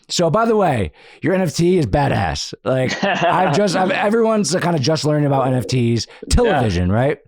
So by the way, your NFT is badass. Like everyone's kind of just learning about NFTs, television, right?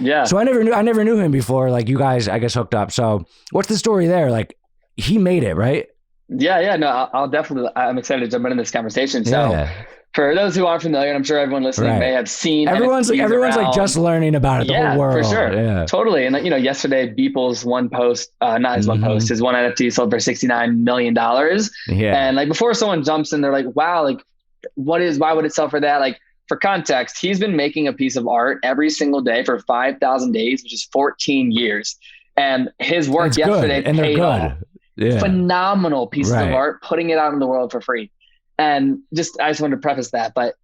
Yeah. So I never knew him before. Like you guys, I guess, hooked up. So what's the story there? Like he made it, right? Yeah. No, I'll definitely, I'm excited to jump into this conversation. So Yeah. for those who aren't familiar, and I'm sure everyone listening may have seen everyone's NFTs like just learning about it, the whole world. For sure. Yeah. Totally. And yesterday Beeple's one post, not his one post, his one NFT sold for $69 million. Yeah. And like before someone jumps in, they're like, wow, like why would it sell for that? Like for context, he's been making a piece of art every single day for 5,000 days, which is 14 years. And his work yesterday paid off. Yeah. Phenomenal pieces of art, putting it out in the world for free. And I just wanted to preface that, but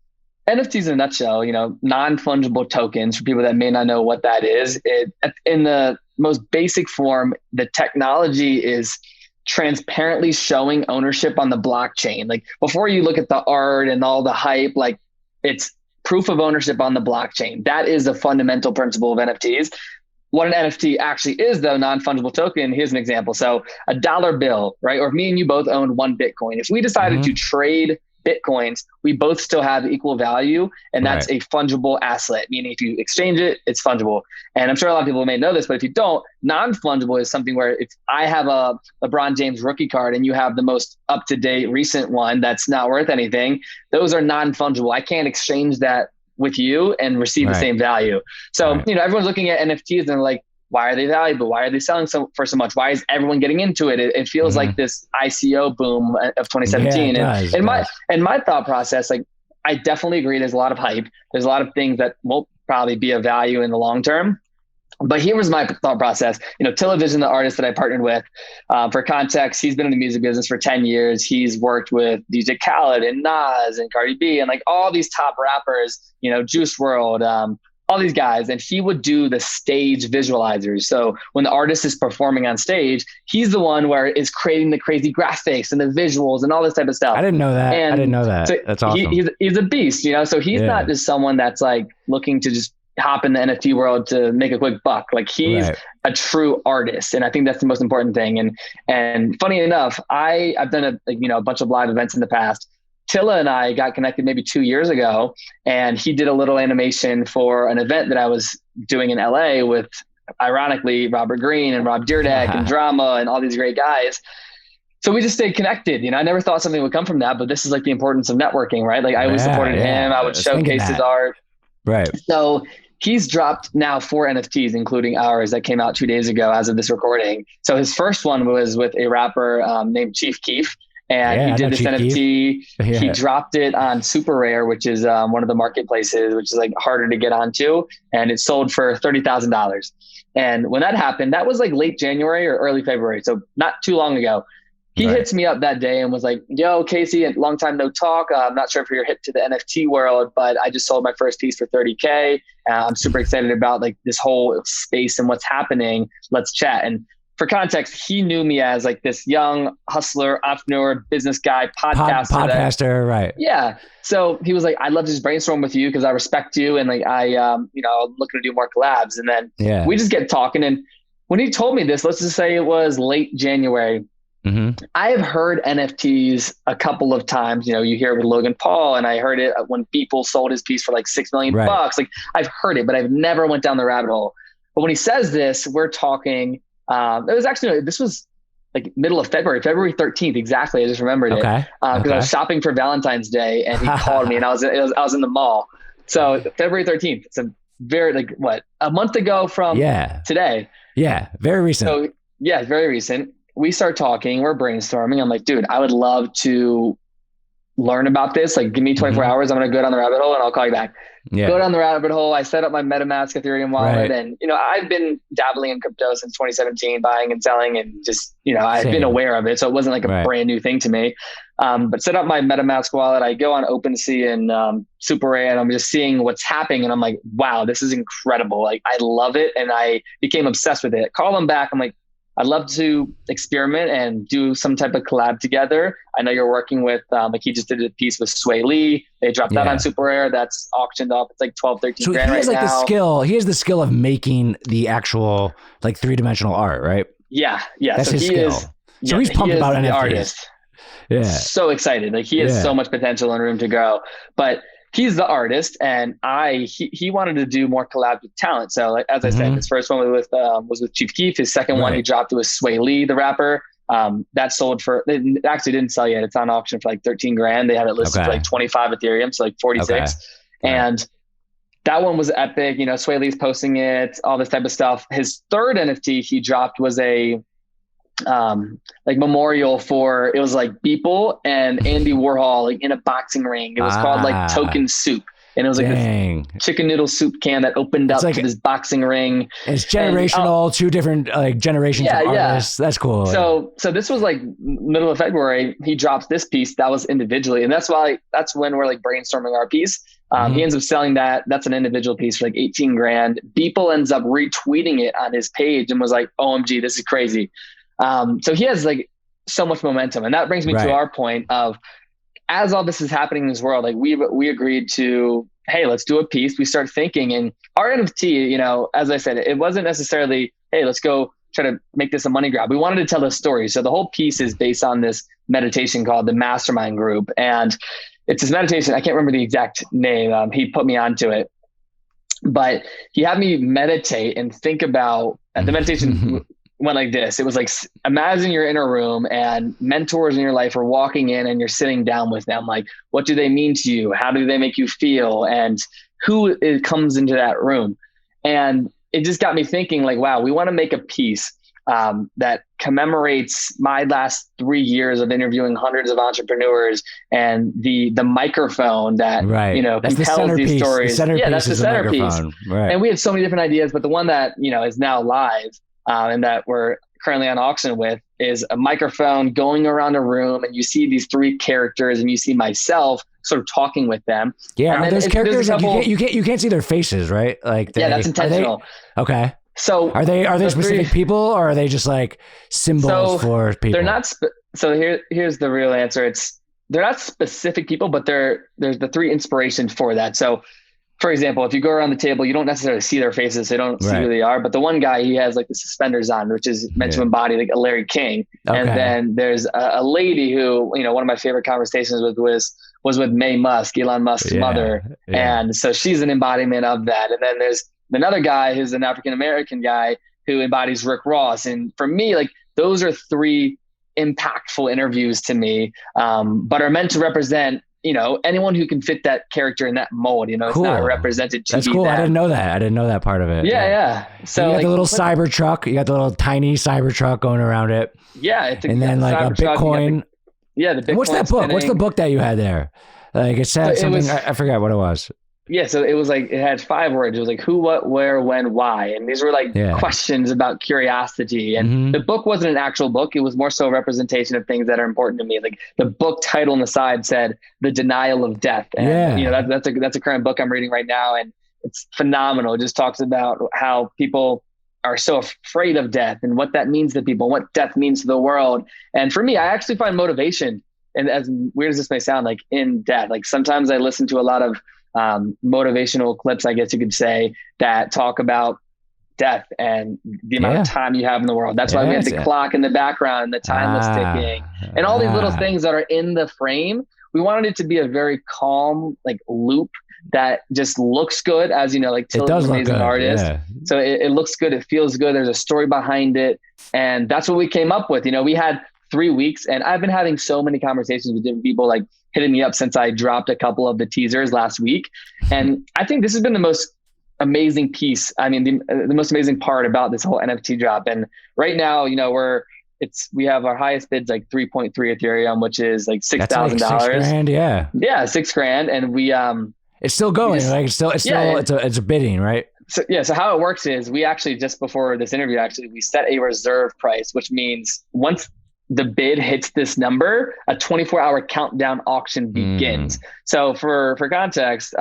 NFTs in a nutshell, non-fungible tokens, for people that may not know what that is, in the most basic form, the technology is transparently showing ownership on the blockchain. Like before you look at the art and all the hype, like it's proof of ownership on the blockchain. That is the fundamental principle of NFTs. What an NFT actually is, though, non-fungible token, here's an example. So a dollar bill, right? Or if me and you both owned one Bitcoin, if we decided to trade Bitcoins, we both still have equal value. And that's a fungible asset, meaning if you exchange it, it's fungible. And I'm sure a lot of people may know this, but if you don't, non-fungible is something where if I have a LeBron James rookie card and you have the most up-to-date recent one that's not worth anything, those are non-fungible. I can't exchange that with you and receive the same value. So, everyone's looking at NFTs and they're like, why are they valuable? Why are they selling for so much? Why is everyone getting into it? It feels like this ICO boom of 2017. And my thought process, like, I definitely agree. There's a lot of hype. There's a lot of things that won't probably be of value in the long term. But here was my thought process. Television, the artist that I partnered with, for context, he's been in the music business for 10 years. He's worked with DJ Khaled and Nas and Cardi B and like all these top rappers, Juice WRLD, all these guys. And he would do the stage visualizers. So when the artist is performing on stage, he's the one where is creating the crazy graphics and the visuals and all this type of stuff. I didn't know that. So that's awesome. He's a beast, So he's not just someone that's like looking to just hop in the NFT world to make a quick buck. Like he's a true artist. And I think that's the most important thing. And funny enough, I've done a bunch of live events in the past. Tilla and I got connected maybe 2 years ago, and he did a little animation for an event that I was doing in LA with, ironically, Robert Greene and Rob Dyrdek and Drama and all these great guys. So we just stayed connected. I never thought something would come from that, but this is like the importance of networking, right? Like I always supported him. I would showcase his art. Right. So he's dropped now 4 NFTs, including ours, that came out 2 days ago as of this recording. So his first one was with a rapper named Chief Keef. And he did this NFT. He dropped it on Super Rare, which is one of the marketplaces, which is like harder to get onto. And it sold for $30,000. And when that happened, that was like late January or early February. So not too long ago. He hits me up that day and was like, yo, Casey, a long time no talk. I'm not sure if you're hip to the NFT world, but I just sold my first piece for 30K. I'm super excited about like this whole space and what's happening. Let's chat. And for context, he knew me as like this young hustler, entrepreneur, business guy, podcaster. Right. Yeah. So he was like, I'd love to just brainstorm with you because I respect you. And like, I'm looking to do more collabs. And then we just get talking. And when he told me this, let's just say it was late January, I have heard NFTs a couple of times. You hear it with Logan Paul, and I heard it when Beeple sold his piece for like $6 million bucks. Like I've heard it, but I've never went down the rabbit hole. But when he says this, we're talking, this was like middle of February 13th. Exactly. I just remembered it. Because I was shopping for Valentine's Day and he called me and I was in the mall. So February 13th, it's a very a month ago from today. Yeah. Very recent. So very recent. We start talking, we're brainstorming. I'm like, dude, I would love to learn about this. Like, give me 24 hours. I'm going to go down the rabbit hole and I'll call you back. Go down the rabbit hole. I set up my MetaMask Ethereum wallet. And, I've been dabbling in crypto since 2017, buying and selling, and just, I've been aware of it. So it wasn't like a brand new thing to me. But set up my MetaMask wallet. I go on OpenSea and Super Rare, and I'm just seeing what's happening. And I'm like, wow, this is incredible. Like, I love it. And I became obsessed with it. Call them back. I'm like, I'd love to experiment and do some type of collab together. I know you're working with, he just did a piece with Sway Lee. They dropped that on Super Rare. That's auctioned off. It's like 12, 13 grand right now. He has the skill of making the actual like 3-dimensional art, right? Yeah. That's so his skill. So he's pumped about NFTs. Artist. Yeah. so excited. Like he has so much potential and room to grow, but he's the artist, and he wanted to do more collabs with talent. So like, as I said, his first one was with Chief Keef. His second one he dropped was Sway Lee, the rapper. That sold for, it actually didn't sell yet. It's on auction for like 13 grand. They have it listed for like 25 Ethereum. So like 46. And that one was epic. You know, Sway Lee's posting it, all this type of stuff. His third NFT he dropped was a, like memorial for, it was like Beeple and Andy Warhol like in a boxing ring. It was called like Token Soup, and it was like this chicken noodle soup can that opened up like, to this boxing ring. It's generational, and, 2 different like generations of artists. That's cool. So this was like middle of February. He drops this piece that was individually, and that's when we're like brainstorming our piece. He ends up selling that. That's an individual piece for like 18 grand. Beeple ends up retweeting it on his page and was like, "OMG, this is crazy." So he has like so much momentum, and that brings me to our point of, as all this is happening in this world, like we agreed to, hey, let's do a piece. We start thinking, and our NFT, you know, as I said, it wasn't necessarily, hey, let's go try to make this a money grab. We wanted to tell a story. So the whole piece is based on this meditation called the Mastermind Group. And it's this meditation. I can't remember the exact name. He put me onto it, but he had me meditate and think about the meditation went like this. It was like, imagine you're in a room and mentors in your life are walking in and you're sitting down with them. Like, what do they mean to you? How do they make you feel? And who comes into that room? And it just got me thinking like, wow, we want to make a piece that commemorates my last 3 years of interviewing hundreds of entrepreneurs and the microphone that, you know, that's compels these stories. That's the centerpiece. Right. And we had so many different ideas, but the one that, you know, is now live and that we're currently on auction with is a microphone going around a room, and you see these 3 characters and you see myself sort of talking with them. Yeah. Are those characters like you can't see their faces, right? Like that's intentional. Okay. So are they specific people, or are they just like symbols for people? They're not. So here's the real answer. They're not specific people, but there's the 3 inspirations for that. So, for example, if you go around the table, you don't necessarily see their faces. So you don't see who they are. But the one guy, he has like the suspenders on, which is meant to embody like a Larry King. Okay. And then there's a lady who, you know, one of my favorite conversations with was with May Musk, Elon Musk's mother. Yeah. And so she's an embodiment of that. And then there's another guy who's an African-American guy who embodies Rick Ross. And for me, like those are 3 impactful interviews to me, but are meant to represent, you know, anyone who can fit that character in that mold. You know, it's not represented to That's cool. I didn't know that. I didn't know that part of it. Yeah. So you got the little cyber truck. You got the little tiny cyber truck going around it. Yeah. And then like a Bitcoin. The Bitcoin. What's that book? Spinning. What's the book that you had there? Like it said something. I forgot what it was. Yeah, so it was like, it had 5 words. It was like who, what, where, when, why. And these were like questions about curiosity. And the book wasn't an actual book. It was more so a representation of things that are important to me. Like the book title on the side said, The Denial of Death. And you know, that's a current book I'm reading right now. And it's phenomenal. It just talks about how people are so afraid of death and what that means to people, what death means to the world. And for me, I actually find motivation, and as weird as this may sound, like in death. Like sometimes I listen to a lot of motivational clips, I guess you could say, that talk about death and the amount of time you have in the world. That's why we have the clock in the background, the time was ticking, and all these little things that are in the frame. We wanted it to be a very calm, like loop that just looks good, as you know, like Tilly's an amazing artist. Yeah. So it looks good. It feels good. There's a story behind it. And that's what we came up with. You know, we had 3 weeks, and I've been having so many conversations with different people, like hitting me up since I dropped a couple of the teasers last week. And I think this has been the most amazing piece. I mean, the most amazing part about this whole NFT drop. And right now, you know, we have our highest bids like 3.3 Ethereum, which is like $6,000. Like $6,000, yeah. Yeah, $6,000. And we it's still going. It's a bidding, right? So how it works is we actually, just before this interview, we set a reserve price, which means once the bid hits this number, a 24-hour countdown auction begins. So for context,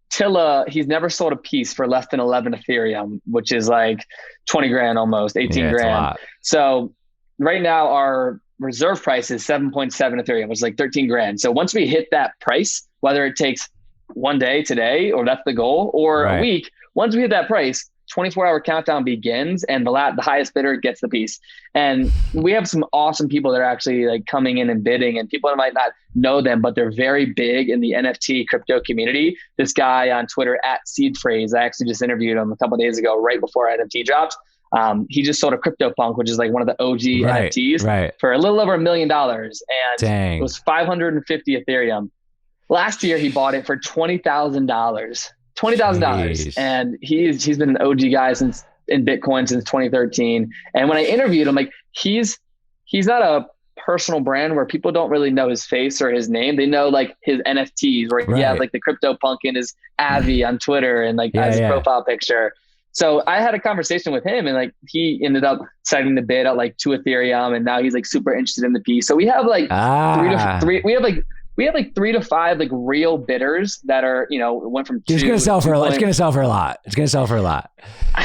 Tilla, he's never sold a piece for less than 11 Ethereum, which is like 20 grand almost, 18 grand. So right now our reserve price is 7.7 Ethereum, which is like 13 grand. So once we hit that price, whether it takes one day today, or that's the goal, or a week, once we hit that price, 24-hour countdown begins, and the highest bidder gets the piece. And we have some awesome people that are actually like coming in and bidding, and people that might not know them, but they're very big in the NFT crypto community. This guy on Twitter at Seed Phrase, I actually just interviewed him a couple of days ago, right before NFT drops. He just sold a CryptoPunk, which is like one of the OG NFTs, for a little over $1 million, and it was 550 Ethereum. Last year, he bought it for $20,000, and he's been an OG guy in Bitcoin since 2013. And when I interviewed him, like he's not a personal brand where people don't really know his face or his name. They know like his NFTs, where he has like the CryptoPunk in his Avi on Twitter and like as his profile picture. So I had a conversation with him, and like he ended up setting the bid at like 2 Ethereum, and now he's like super interested in the piece. So we have like 3 to 5 like real bidders that are, you know, went from 2. It's gonna sell for a lot. It's gonna sell for a lot.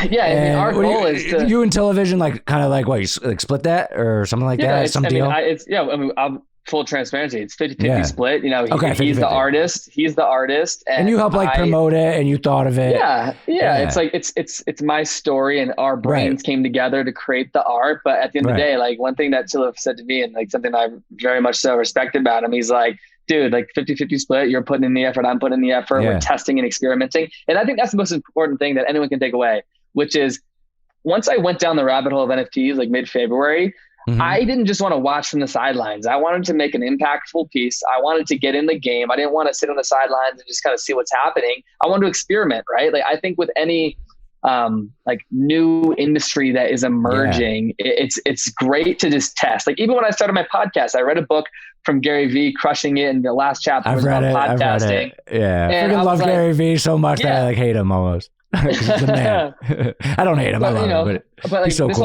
Yeah, I mean, our goal is to you and television like kind of like what, you like split that or something like that. Some deal. I'm full transparency. It's 50-50 split. You know, he's the artist. And you help like promote it, and you thought of it. Yeah. It's like it's my story, and our brains came together to create the art. But at the end of the day, like one thing that Chilif said to me, and like something I very much so respect about him, he's like, dude, like 50-50 split, you're putting in the effort, I'm putting in the effort, we're testing and experimenting. And I think that's the most important thing that anyone can take away, which is once I went down the rabbit hole of NFTs, like mid-February, I didn't just want to watch from the sidelines. I wanted to make an impactful piece. I wanted to get in the game. I didn't want to sit on the sidelines and just kind of see what's happening. I wanted to experiment, right? Like I think with any like new industry that is emerging, it's great to just test. Like even when I started my podcast, I read a book from Gary Vee, Crushing It, and the last chapter was about podcasting. Yeah, I freaking love Gary Vee so much that I like hate him almost. He's a man. I don't hate him. I love him, but like he's so cool. This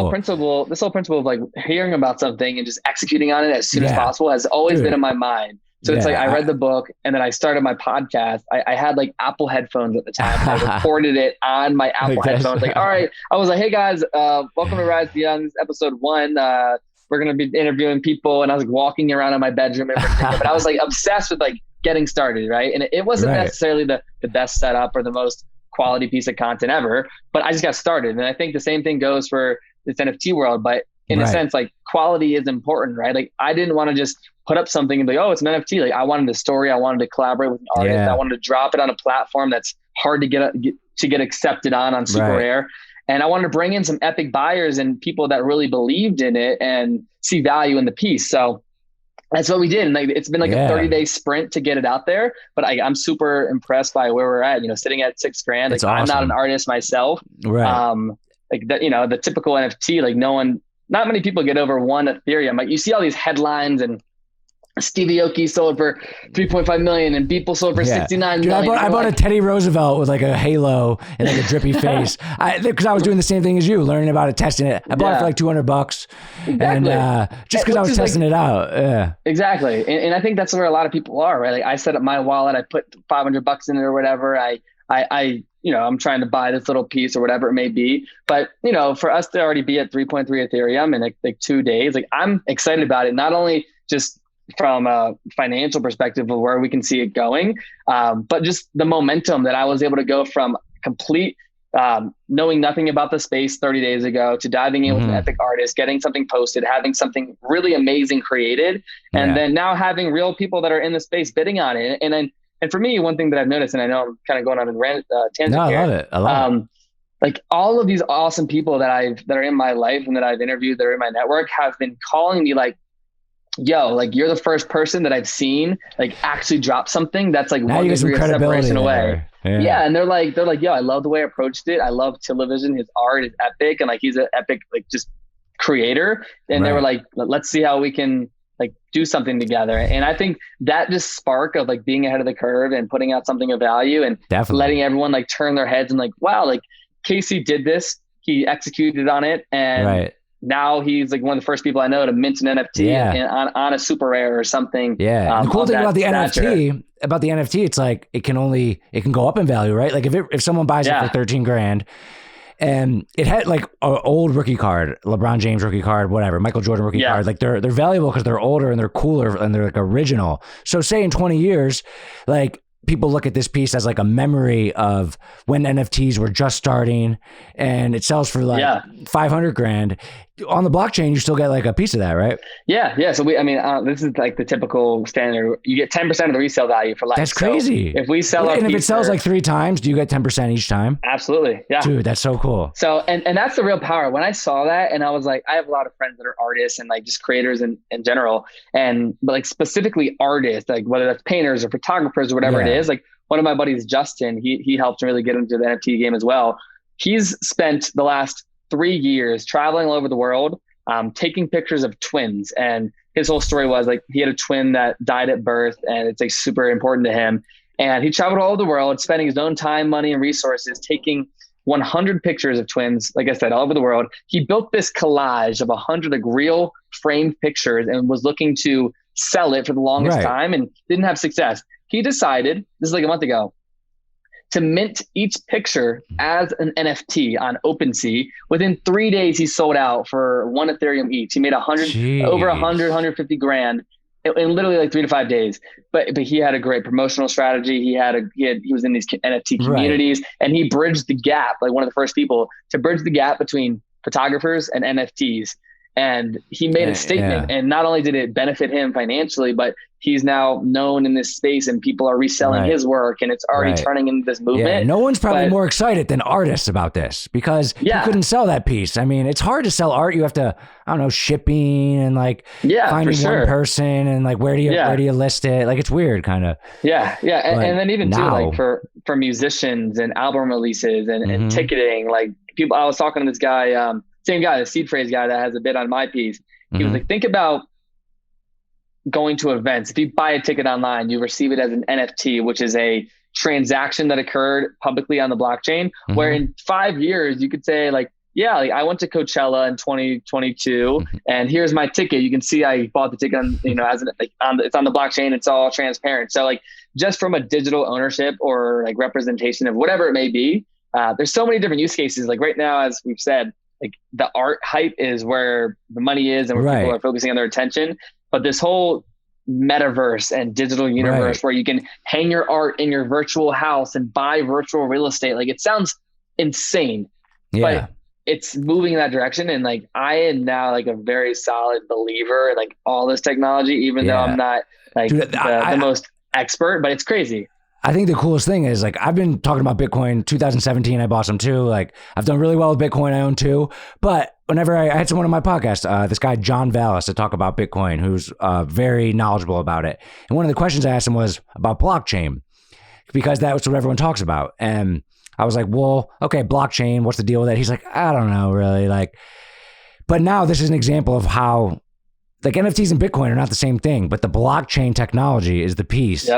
whole principle of like hearing about something and just executing on it as soon as possible has always been in my mind. So it's like I read the book, and then I started my podcast. I had like Apple headphones at the time. I recorded it on my Apple headphones. Like, all right, I was like, hey guys, welcome to Rise to Young, episode 1. We're gonna be interviewing people, and I was like walking around in my bedroom and everything. But I was like obsessed with like getting started, right? And it wasn't necessarily the best setup or the most quality piece of content ever, but I just got started. And I think the same thing goes for this NFT world, but in a sense, like quality is important, right? Like I didn't want to just put up something and be like, oh, it's an NFT. Like I wanted a story. I wanted to collaborate with an artist. I wanted to drop it on a platform that's hard to get accepted on Super Rare. And I wanted to bring in some epic buyers and people that really believed in it and see value in the piece. So that's what we did. And like, it's been like a 30-day sprint to get it out there, but I'm super impressed by where we're at, you know, sitting at $6,000. Like I'm not an artist myself. Like that, you know, the typical NFT, like not many people get over 1 Ethereum. Like you see all these headlines, and Stevie Aoki sold for 3.5 million and Beeple sold for 69 million. I bought a Teddy Roosevelt with like a halo and like a drippy face. Because I was doing the same thing as you, learning about it, testing it. I bought it for like $200, and just because I was testing it out. Yeah, exactly. And I think that's where a lot of people are, right? Like I set up my wallet, I put $500 in it or whatever. I you know, I'm trying to buy this little piece or whatever it may be. But, you know, for us to already be at 3.3 Ethereum in like 2 days, like I'm excited about it. Not only just from a financial perspective of where we can see it going, but just the momentum that I was able to go from complete knowing nothing about the space 30 days ago to diving in with an epic artist, getting something posted, having something really amazing created, and then now having real people that are in the space bidding on it. And for me, one thing that I've noticed, and I know I'm kind of going on a tangent here. I love it. Like all of these awesome people that are in my life and that I've interviewed, that are in my network, have been calling me like, yo, like you're the first person that I've seen like actually drop something that's like 1 degree of separation away. Yeah. And they're like, yo, I love the way I approached it. I love television. His art is epic. And like, he's an epic, like just creator. And they were like, let's see how we can like do something together. And I think that just spark of like being ahead of the curve and putting out something of value and letting everyone like turn their heads and like, wow, like Casey did this, he executed on it. And now he's like one of the first people I know to mint an NFT on a super rare or something. Yeah. The cool thing about the NFT, it's like, it can go up in value, right? Like if someone buys it for $13,000, and it had like an old rookie card, LeBron James rookie card, whatever, Michael Jordan rookie card. Like they're valuable because they're older and they're cooler and they're like original. So say in 20 years, like people look at this piece as like a memory of when NFTs were just starting, and it sells for like 500 grand. On the blockchain, you still get like a piece of that, right? Yeah. So this is like the typical standard. You get 10% of the resale value for life. That's crazy. So if we sell and if it sells like 3 times, do you get 10% each time? Absolutely. Yeah. Dude, that's so cool. So, and that's the real power. When I saw that, and I was like, I have a lot of friends that are artists and like just creators in general, but like specifically artists, like whether that's painters or photographers or whatever it is. Like one of my buddies, Justin, he helped really get into the NFT game as well. He's spent the last 3 years traveling all over the world, taking pictures of twins. And his whole story was like, he had a twin that died at birth, and it's like super important to him. And he traveled all over the world, spending his own time, money, and resources, taking 100 pictures of twins, like I said, all over the world. He built this collage of 100 like real framed pictures and was looking to sell it for the longest time and didn't have success. He decided, this is like a month ago, to mint each picture as an NFT on OpenSea. Within 3 days, he sold out for 1 Ethereum each. He made over 150 grand in literally like 3 to 5 days. But he had a great promotional strategy. He was in these NFT communities, and he bridged the gap, like one of the first people to bridge the gap between photographers and NFTs. And he made a statement, and not only did it benefit him financially, but he's now known in this space, and people are reselling his work, and it's already turning into this movement. Yeah. No one's probably more excited than artists about this, because you couldn't sell that piece. I mean, it's hard to sell art. You have to, I don't know, shipping and like finding one person, and like where do you list it? Like it's weird, kind of. Yeah. And then even too, like for musicians and album releases and ticketing, like people. I was talking to this guy. Same guy, the seed phrase guy that has a bid on my piece. He was like, think about going to events. If you buy a ticket online, you receive it as an NFT, which is a transaction that occurred publicly on the blockchain, where in 5 years you could say like, like I went to Coachella in 2022 and here's my ticket. You can see I bought the ticket on, it's on the blockchain. It's all transparent. So like just from a digital ownership or like representation of whatever it may be, there's so many different use cases. Like right now, as we've said, like the art hype is where the money is and where people are focusing on their attention. But this whole metaverse and digital universe where you can hang your art in your virtual house and buy virtual real estate, like it sounds insane, but it's moving in that direction. And like, I am now like a very solid believer in like all this technology, even though I'm not like the most expert, but it's crazy. I think the coolest thing is like, I've been talking about Bitcoin 2017. I bought some too. Like I've done really well with Bitcoin. I own 2, but whenever I had someone on my podcast, this guy, John Vallis, to talk about Bitcoin, who's very knowledgeable about it. And one of the questions I asked him was about blockchain, because that's what everyone talks about. And I was like, well, okay, blockchain, what's the deal with that? He's like, I don't know really. Like, but now this is an example of how like NFTs and Bitcoin are not the same thing, but the blockchain technology is the piece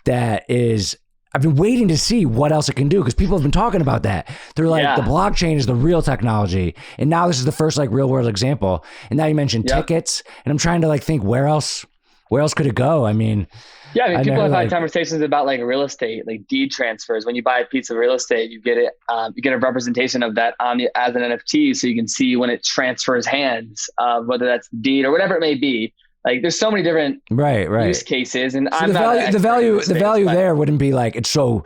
that is, I've been waiting to see what else it can do, because people have been talking about that. They're like, the blockchain is the real technology. And now this is the first like real world example. And now you mentioned tickets, and I'm trying to like think where else could it go? I mean, people have had conversations about like real estate, like deed transfers. When you buy a piece of real estate, you get it, you get a representation of that as an NFT, so you can see when it transfers hands, whether that's the deed or whatever it may be. Like there's so many different use cases, and so the value there wouldn't be like it's so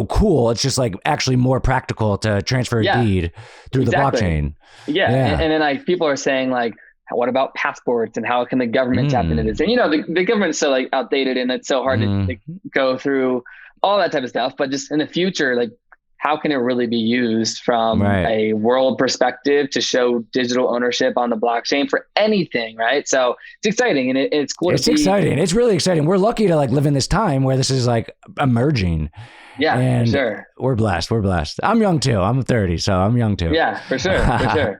cool. It's just like actually more practical to transfer a deed through the blockchain. And then like people are saying like, what about passports and how can the government tap into this? And the government's so like outdated, and it's so hard to go through all that type of stuff. But just in the future, like how can it really be used from a world perspective to show digital ownership on the blockchain for anything, right? So it's exciting, and it's cool. It's exciting. It's really exciting. We're lucky to like live in this time where this is like emerging. Yeah, and for sure. We're blessed. I'm young too. I'm 30, so I'm young too. Yeah, for sure.